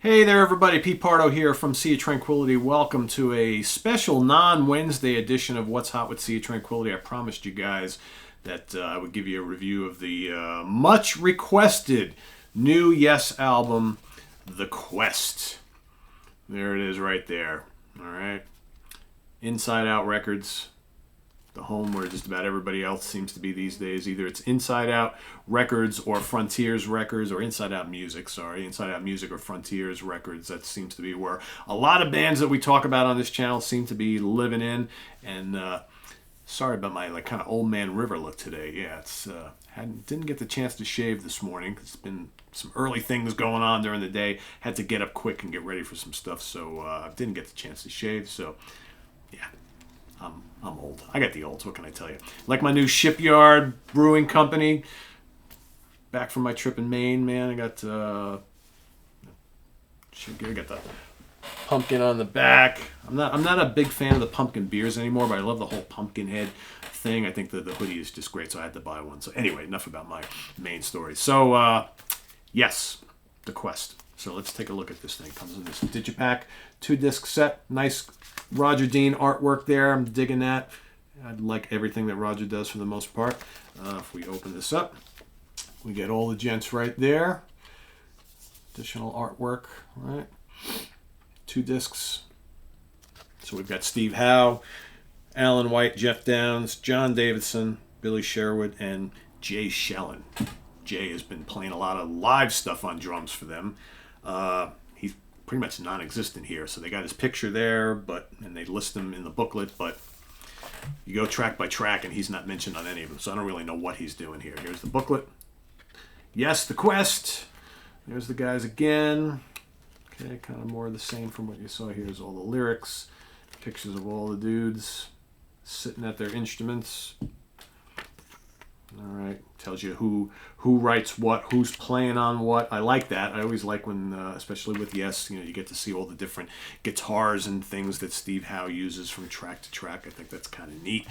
Hey there, everybody. Pete Pardo here from Sea of Tranquility. Welcome to a special non-Wednesday edition of What's Hot with Sea of Tranquility. I promised you guys that I would give you a review of the much requested new Yes album, The Quest. There it is right there. All right. Inside Out Records, the home where just about everybody else seems to be these days. Either it's Inside Out Records or Frontiers Records, or Inside Out Music, Inside Out Music or Frontiers Records. That seems to be where a lot of bands that we talk about on this channel seem to be living in. And sorry about my kind of old man river look today. Yeah, it's didn't get the chance to shave this morning. It's been some early things going on during the day. Had to get up quick and get ready for some stuff, so I didn't get the chance to shave. So yeah, I'm old. I got the olds. What can I tell you? Like my new Shipyard Brewing Company. Back from my trip in Maine, man. I got the pumpkin on the back. I'm not a big fan of the pumpkin beers anymore, but I love the whole pumpkin head thing. I think the hoodie is just great, so I had to buy one. So anyway, enough about my main story. So yes, The Quest. So let's take a look at this thing. It comes in this digipack, 2-disc set. Nice Roger Dean artwork there. I'm digging that. I like everything that Roger does for the most part. If we open this up, we get all the gents right there. Additional artwork, right? 2 discs. So we've got Steve Howe, Alan White, Jeff Downes, John Davidson, Billy Sherwood, and Jay Shellen. Jay has been playing a lot of live stuff on drums for them. He's pretty much non-existent here, so they got his picture there, and they list him in the booklet, but you go track by track and he's not mentioned on any of them, so I don't really know what he's doing here. Here's the booklet. Yes, The Quest. There's the guys again. Okay, kind of more of the same from what you saw. Here's all the lyrics, pictures of all the dudes sitting at their instruments. All right, tells you who writes what, who's playing on what. I like that. I always like when, especially with Yes, you get to see all the different guitars and things that Steve Howe uses from track to track. I think that's kind of neat.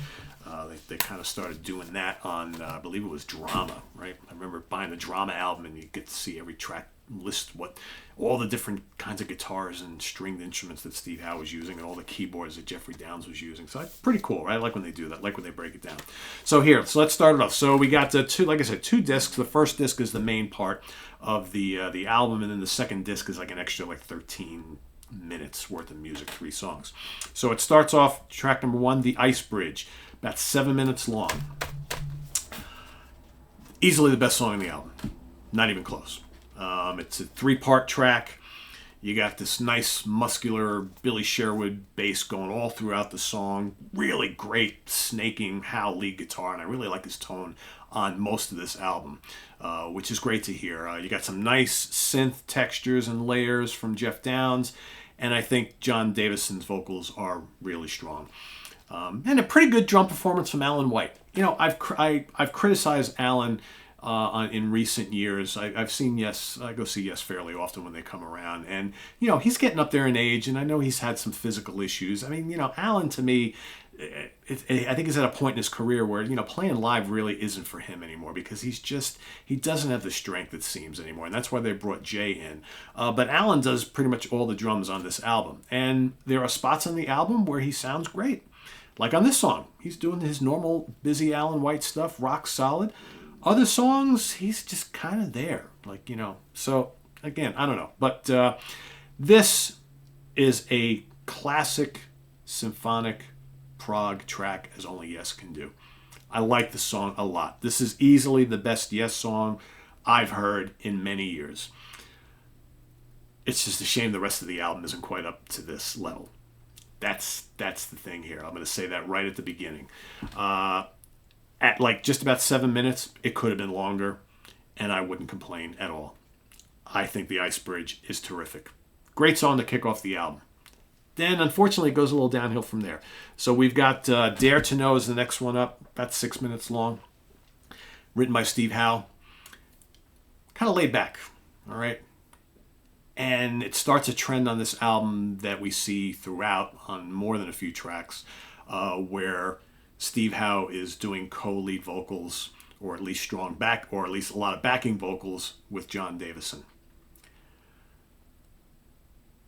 They kind of started doing that on, I believe it was Drama, right? I remember buying the Drama album, and you get to see every track list what all the different kinds of guitars and stringed instruments that Steve Howe was using, and all the keyboards that Jeffrey Downes was using. So that's pretty cool, right? I like when they do that. I like when they break it down. So here, so let's start it off. So we got like I said, 2 discs. The first disc is the main part of the album, and then the second disc is like an extra 13 minutes worth of music, 3 songs. So it starts off track number 1, The Ice Bridge, about 7 minutes long. Easily the best song on the album. Not even close. It's a 3-part track. You got this nice muscular Billy Sherwood bass going all throughout the song. Really great snaking Howe lead guitar, and I really like his tone on most of this album, which is great to hear. You got some nice synth textures and layers from Jeff Downes, and I think John Davison's vocals are really strong. And a pretty good drum performance from Alan White. I've criticized Alan in recent years. I've seen Yes. I go see Yes fairly often when they come around, and he's getting up there in age, and I know he's had some physical issues. I mean, Alan, to me, I think he's at a point in his career where playing live really isn't for him anymore, because he doesn't have the strength, it seems, anymore, and that's why they brought Jay in. But Alan does pretty much all the drums on this album, and there are spots on the album where he sounds great. Like on this song, he's doing his normal busy Alan White stuff, rock solid. Other songs, he's just kind of there, So again, I don't know, but this is a classic symphonic prog track, as only Yes can do. I like the song a lot. This is easily the best Yes song I've heard in many years. It's just a shame the rest of the album isn't quite up to this level. That's the thing here. I'm going to say that right at the beginning. At just about 7 minutes, it could have been longer, and I wouldn't complain at all. I think The Ice Bridge is terrific. Great song to kick off the album. Then, unfortunately, it goes a little downhill from there. So we've got Dare to Know is the next one up, about 6 minutes long. Written by Steve Howe. Kind of laid back, all right? And it starts a trend on this album that we see throughout on more than a few tracks, where Steve Howe is doing co-lead vocals, or at least a lot of backing vocals with John Davison.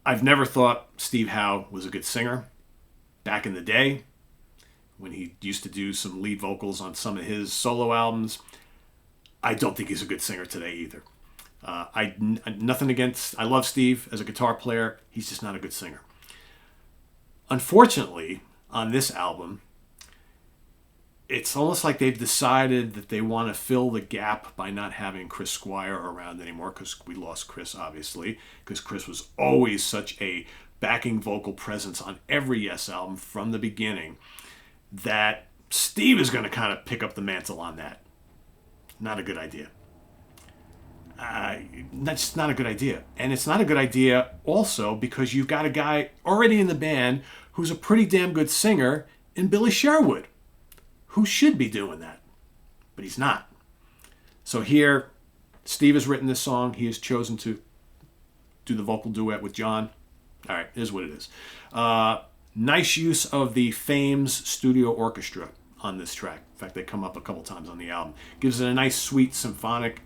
I've never thought Steve Howe was a good singer. Back in the day, when he used to do some lead vocals on some of his solo albums, I don't think he's a good singer today either. Nothing against, I love Steve as a guitar player. He's just not a good singer. Unfortunately, on this album, it's almost like they've decided that they want to fill the gap by not having Chris Squire around anymore, because we lost Chris, obviously, because Chris was always such a backing vocal presence on every Yes album from the beginning, that Steve is going to kind of pick up the mantle on that. Not a good idea. That's not a good idea. And it's not a good idea also because you've got a guy already in the band who's a pretty damn good singer in Billy Sherwood, who should be doing that, but he's not. So here, Steve has written this song. He has chosen to do the vocal duet with John. All right, here's what it is. Nice use of the Fame's studio orchestra on this track. In fact, they come up a couple times on the album. Gives it a nice, sweet, symphonic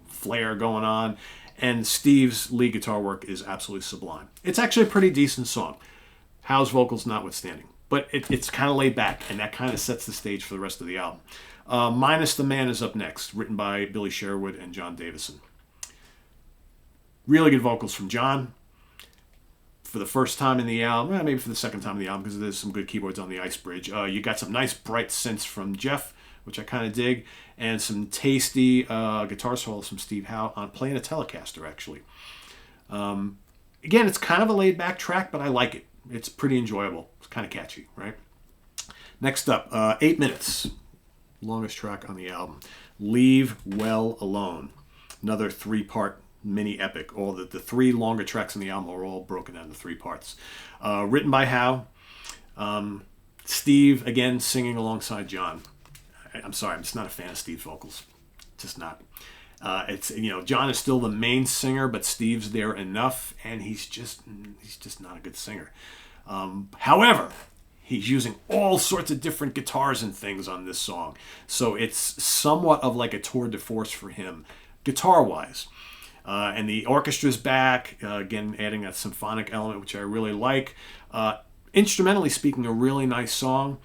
flair going on, and Steve's lead guitar work is absolutely sublime. It's actually a pretty decent song, Howe's vocals notwithstanding, but it's kind of laid back, and that kind of sets the stage for the rest of the album. Minus the Man is up next, written by Billy Sherwood and John Davison. Really good vocals from John. For the first time in the album, maybe for the second time in the album, because there's some good keyboards on the Ice Bridge. You got some nice bright synths from Jeff, which I kind of dig, and some tasty guitar solos from Steve Howe on playing a Telecaster, actually. Again, it's kind of a laid-back track, but I like it. It's pretty enjoyable. It's kind of catchy, right? Next up, 8 minutes. Longest track on the album. Leave Well Alone. Another 3-part mini epic. All the 3 longer tracks on the album are all broken down into 3 parts. Written by Howe. Steve, again, singing alongside John. I'm sorry, I'm just not a fan of Steve's vocals. Just not. John is still the main singer, but Steve's there enough, and he's just not a good singer. However, he's using all sorts of different guitars and things on this song, so it's somewhat of like a tour de force for him, guitar-wise. And the orchestra's back, again, adding that symphonic element, which I really like. Instrumentally speaking, a really nice song.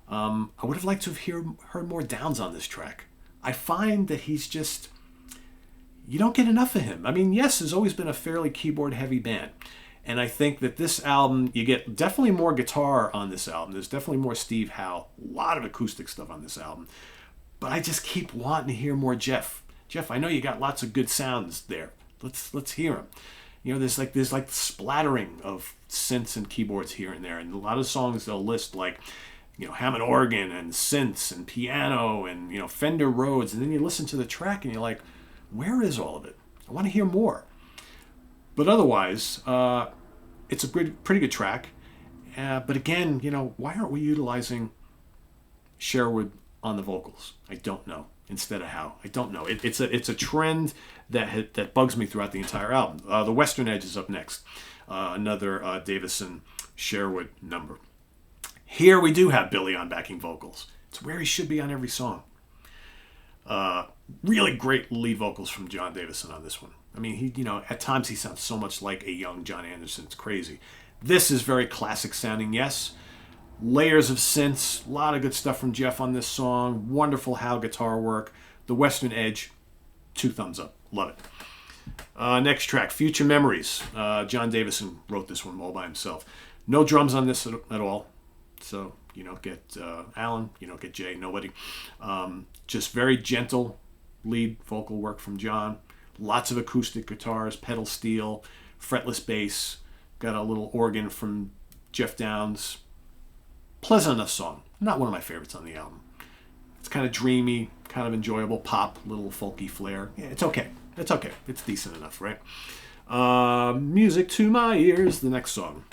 I would have liked to have heard more downs on this track. I find that he's just... You don't get enough of him. I mean, Yes has always been a fairly keyboard-heavy band. And I think that this album, you get definitely more guitar on this album. There's definitely more Steve Howe. A lot of acoustic stuff on this album. But I just keep wanting to hear more Jeff. Jeff, I know you got lots of good sounds there. Let's hear them. You know, there's like splattering of synths and keyboards here and there. And a lot of songs they'll list like... Hammond organ and synths and piano and, Fender Rhodes. And then you listen to the track and you're like, where is all of it? I want to hear more. But otherwise, it's a pretty good track. But again, why aren't we utilizing Sherwood on the vocals? I don't know. Instead of Howe. I don't know. It's a trend that bugs me throughout the entire album. The Western Edge is up next. Another Davison Sherwood number. Here we do have Billy on backing vocals. It's where he should be on every song. Really great lead vocals from John Davison on this one. I mean, at times he sounds so much like a young John Anderson. It's crazy. This is very classic sounding, Yes. Layers of synths, a lot of good stuff from Jeff on this song. Wonderful Howe guitar work. The Western Edge, 2 thumbs up. Love it. Next track, Future Memories. John Davison wrote this one all by himself. No drums on this at all. So you don't get Alan, you don't get Jay, nobody. Just very gentle lead vocal work from John. Lots of acoustic guitars, pedal steel, fretless bass. Got a little organ from Jeff Downes. Pleasant enough song. Not one of my favorites on the album. It's kind of dreamy, kind of enjoyable pop, little folky flair. Yeah, it's okay. It's okay. It's decent enough, right? Music to My Ears, the next song.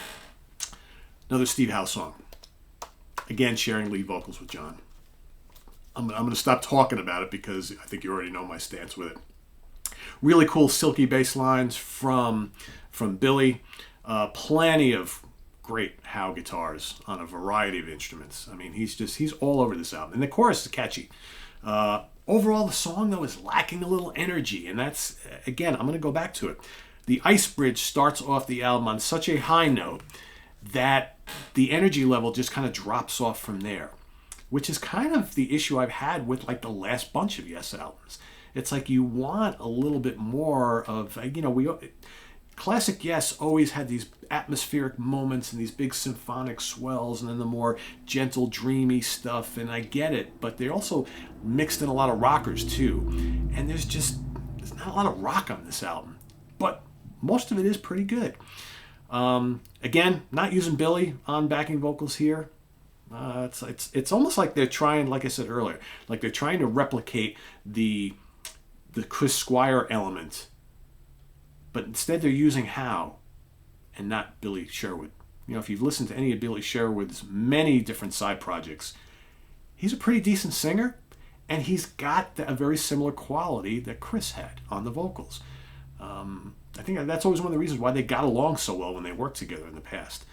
Another Steve Howe song. Again, sharing lead vocals with John. I'm going to stop talking about it because I think you already know my stance with it. Really cool silky bass lines from Billy. Plenty of great Howe guitars on a variety of instruments. I mean, he's all over this album. And the chorus is catchy. Overall, the song, though, is lacking a little energy. And that's, again, I'm going to go back to it. the Ice Bridge starts off the album on such a high note that the energy level just kind of drops off from there, which is kind of the issue I've had with like the last bunch of Yes albums. It's like you want a little bit more of, classic Yes always had these atmospheric moments and these big symphonic swells and then the more gentle, dreamy stuff, and I get it, but they also mixed in a lot of rockers too. And there's not a lot of rock on this album, but most of it is pretty good. Again, not using Billy on backing vocals here. It's almost like they're trying, like I said earlier, like they're trying to replicate the Chris Squire element, but instead they're using Howe and not Billy Sherwood. If you've listened to any of Billy Sherwood's many different side projects, he's a pretty decent singer, and he's got a very similar quality that Chris had on the vocals. I think that's always one of the reasons why they got along so well when they worked together in the past.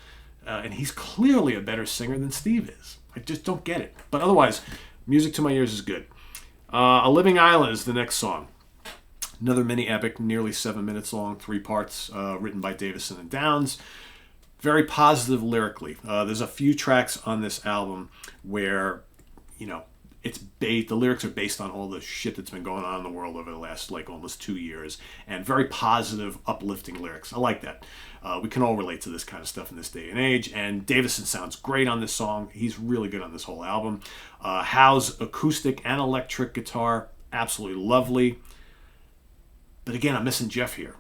And he's clearly a better singer than Steve is. I just don't get it. But otherwise, music to my ears is good. A Living Island is the next song. Another mini epic, nearly 7 minutes long, 3 parts, written by Davison and Downs. Very positive lyrically. There's a few tracks on this album where, the lyrics are based on all the shit that's been going on in the world over the last almost 2 years, and very positive, uplifting lyrics. I like that. We can all relate to this kind of stuff in this day and age, and Davison sounds great on this song. He's really good on this whole album. Howe's acoustic and electric guitar, absolutely lovely. But again, I'm missing Jeff here.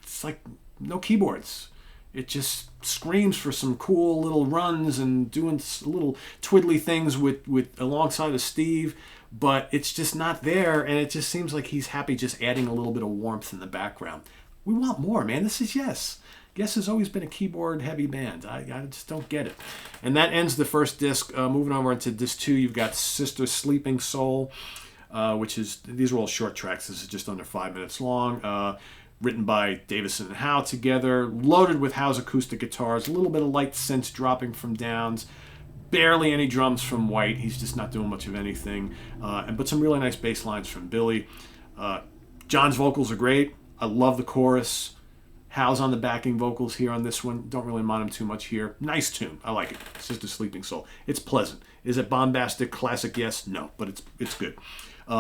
It's like no keyboards. It just screams for some cool little runs and doing little twiddly things with alongside of Steve, but it's just not there, and it just seems like he's happy just adding a little bit of warmth in the background. We want more, man. This is Yes. Yes has always been a keyboard-heavy band. I just don't get it. And that ends the first disc. Moving over into disc 2, you've got Sister Sleeping Soul, these are all short tracks. This is just under 5 minutes long. Written by Davison and Howe together, loaded with Howe's acoustic guitars, a little bit of light synths dropping from Downs, barely any drums from White. He's just not doing much of anything. But some really nice bass lines from Billy. John's vocals are great. I love the chorus. Howe's on the backing vocals here on this one. Don't really mind him too much here. Nice tune. I like it. Sister Sleeping Soul. It's pleasant. Is it bombastic, classic? Yes. No, but it's good.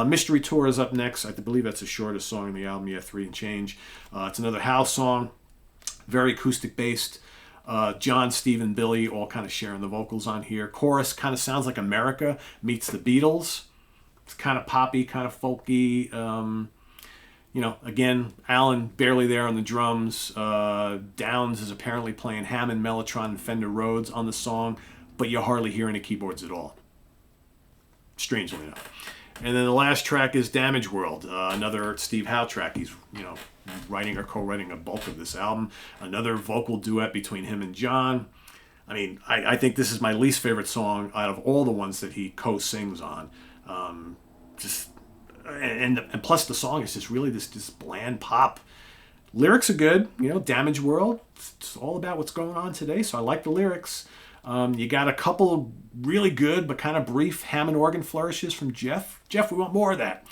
Mystery Tour is up next. I believe that's the shortest song in the album. 3 and change. It's another Howe song. Very acoustic based. John, Steve, and Billy all kind of sharing the vocals on here. Chorus kind of sounds like America meets the Beatles. It's kind of poppy, kind of folky. Again, Alan barely there on the drums. Downs is apparently playing Hammond, Mellotron, and Fender Rhodes on the song, but you hardly hear any keyboards at all. Strangely enough. And then the last track is Damage World, another Steve Howe track. He's, writing or co-writing a bulk of this album. Another vocal duet between him and John. I mean, I think this is my least favorite song out of all the ones that he co-sings on. And plus the song is just really this bland pop. Lyrics are good, Damage World. It's all about what's going on today, so I like the lyrics. You got a couple really good but kind of brief Hammond organ flourishes from Jeff. Jeff, we want more of that.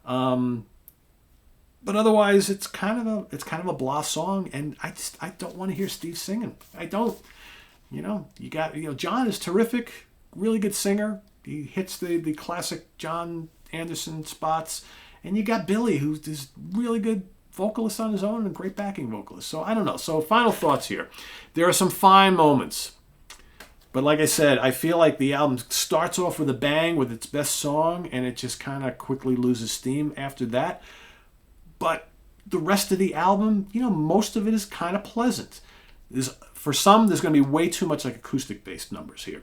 But otherwise, it's kind of a blah song, and I don't want to hear Steve singing. I don't. John is terrific, really good singer. He hits the classic John Anderson spots, and you got Billy, who's this really good vocalist on his own and a great backing vocalist. So I don't know. So final thoughts here. There are some fine moments. But like I said, I feel like the album starts off with a bang with its best song, and it just kind of quickly loses steam after that. But the rest of the album, most of it is kind of pleasant. For some, there's going to be way too much acoustic-based numbers here.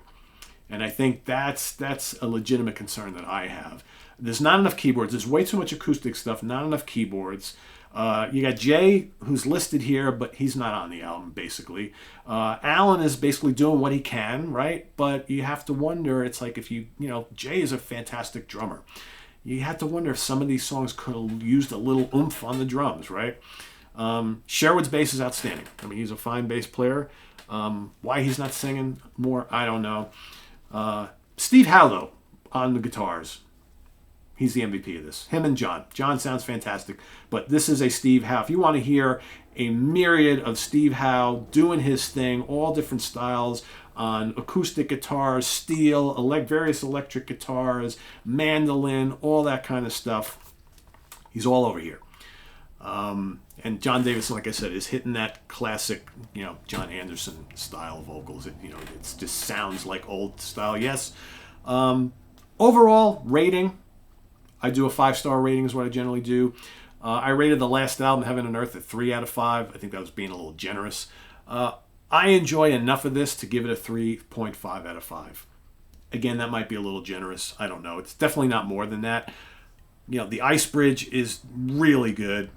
And I think that's a legitimate concern that I have. There's not enough keyboards. There's way too much acoustic stuff, not enough keyboards. You got Jay, who's listed here, but he's not on the album, basically. Alan is basically doing what he can, right? But you have to wonder, it's like Jay is a fantastic drummer. You have to wonder if some of these songs could have used a little oomph on the drums, right? Sherwood's bass is outstanding. I mean, he's a fine bass player. Why he's not singing more, I don't know. Steve Howe, though, on the guitars. He's the MVP of this. Him and John. John sounds fantastic, but this is a Steve Howe. If you want to hear a myriad of Steve Howe doing his thing, all different styles on acoustic guitars, steel, various electric guitars, mandolin, all that kind of stuff, he's all over here. And John Davis, like I said, is hitting that classic, John Anderson style vocals. It just sounds like old style. Yes. Overall rating, I do a 5-star rating is what I generally do. I rated the last album, Heaven and Earth, at 3 out of 5. I think that was being a little generous. I enjoy enough of this to give it a 3.5 out of 5. Again, that might be a little generous. I don't know. It's definitely not more than that. The Ice Bridge is really good.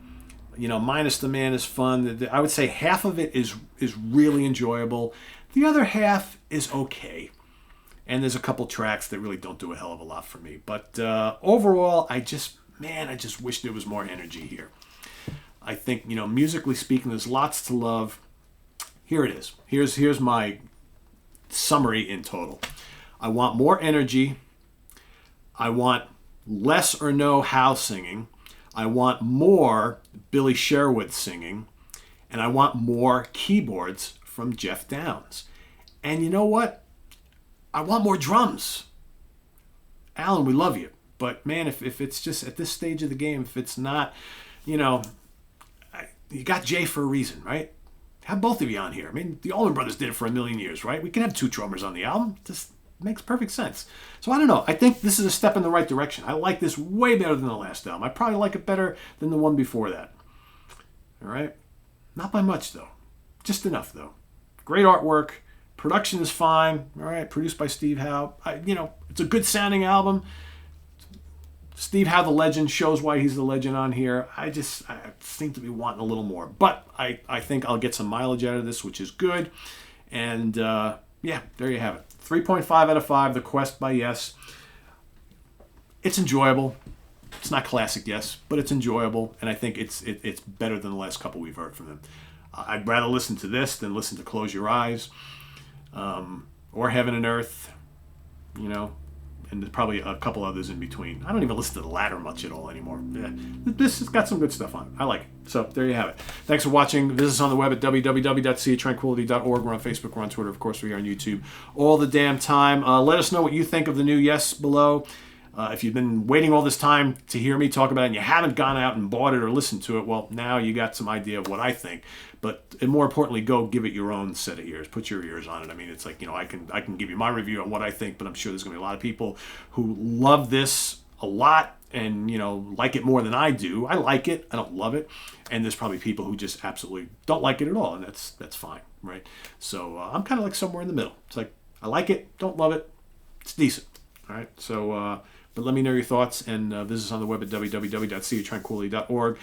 Minus the Man is fun. I would say half of it is really enjoyable. The other half is okay. And there's a couple tracks that really don't do a hell of a lot for me. But overall, I just wish there was more energy here. I think, musically speaking, there's lots to love. Here it is. Here's my summary in total. I want more energy. I want less or no Howe singing. I want more Billy Sherwood singing. And I want more keyboards from Jeff Downs. And you know what? I want more drums. Alan, we love you. But man, if it's just at this stage of the game, if it's not, you got Jay for a reason, right? Have both of you on here. I mean, the Allman Brothers did it for a million years, right? We can have 2 drummers on the album. Just makes perfect sense. So I don't know. I think this is a step in the right direction. I like this way better than the last album. I probably like it better than the one before that. All right? Not by much, though. Just enough, though. Great artwork. Production is fine. All right? Produced by Steve Howe. It's a good sounding album. Steve Howe, the legend, shows why he's the legend on here. I seem to be wanting a little more. But I think I'll get some mileage out of this, which is good. And, there you have it. 3.5 out of 5, The Quest by Yes. It's enjoyable. It's not classic Yes, but it's enjoyable. And I think it's better than the last couple we've heard from them. I'd rather listen to this than listen to Close Your Eyes or Heaven and Earth, and there's probably a couple others in between. I don't even listen to the latter much at all anymore. Yeah. This has got some good stuff on it. I like it. So there you have it. Thanks for watching. Visit us on the web at www.seatranquility.org. We're on Facebook. We're on Twitter. Of course, we're here on YouTube all the damn time. Let us know what you think of the new Yes below. If you've been waiting all this time to hear me talk about it and you haven't gone out and bought it or listened to it, well, now you got some idea of what I think. And more importantly, go give it your own set of ears. Put your ears on it. I mean, it's like, I can give you my review on what I think, but I'm sure there's going to be a lot of people who love this a lot and, like it more than I do. I like it. I don't love it. And there's probably people who just absolutely don't like it at all, and that's fine, right? So I'm kind of like somewhere in the middle. It's like, I like it, don't love it. It's decent, all right? So, but let me know your thoughts, and visit us on the web at www.seatranquility.org.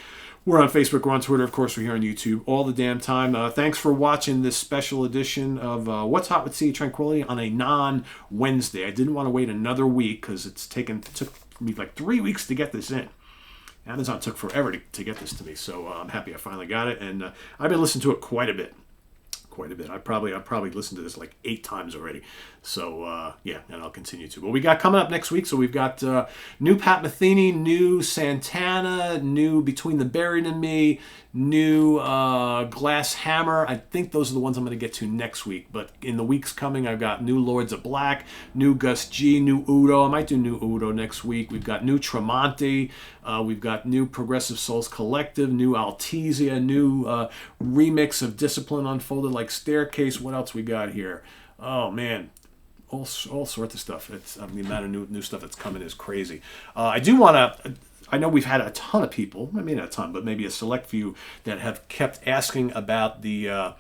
We're on Facebook, we're on Twitter, of course, we're here on YouTube all the damn time. Thanks for watching this special edition of What's Hot with Sea Tranquility on a non-Wednesday. I didn't want to wait another week because it took me like 3 weeks to get this in. Amazon took forever to get this to me, so I'm happy I finally got it, and I've been listening to it quite a bit. I've probably listened to this like 8 times already. So, and I'll continue to. But we got coming up next week, so we've got new Pat Metheny, new Santana, new Between the Buried and Me, new Glass Hammer. I think those are the ones I'm going to get to next week. But in the weeks coming, I've got new Lords of Black, new Gus G, new Udo. I might do new Udo next week. We've got new Tremonti. We've got new Progressive Souls Collective, new Altezia, new remix of Discipline Unfolded Like Staircase. What else we got here? Oh, man. All sorts of stuff. The amount of new stuff that's coming is crazy. I do want to... I know we've had a ton of people, maybe not a ton, but maybe a select few that have kept asking about the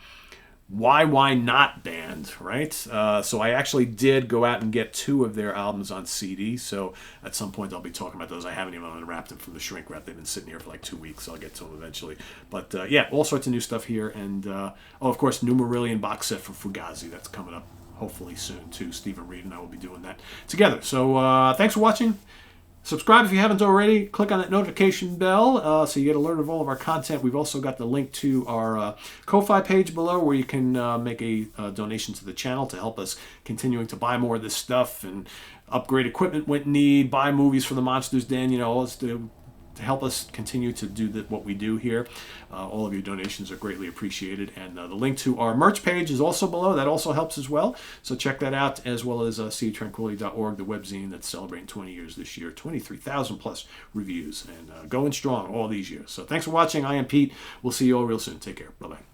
Why Not band, right? So I actually did go out and get 2 of their albums on CD, so at some point I'll be talking about those. I haven't even unwrapped them from the shrink wrap. They've been sitting here for like 2 weeks, so I'll get to them eventually. But all sorts of new stuff here. And, of course, new Marillion box set for Fugazi. That's coming up hopefully soon, too. Stephen Reed and I will be doing that together. So thanks for watching. Subscribe if you haven't already. Click on that notification bell so you get alerted of all of our content. We've also got the link to our Ko-Fi page below where you can make a donation to the channel to help us continuing to buy more of this stuff and upgrade equipment when need, buy movies for the Monsters Den, all this to help us continue to do what we do here. All of your donations are greatly appreciated. And the link to our merch page is also below. That also helps as well. So check that out, as well as seatranquility.org, the webzine that's celebrating 20 years this year. 23,000 plus reviews and going strong all these years. So thanks for watching. I am Pete. We'll see you all real soon. Take care. Bye-bye.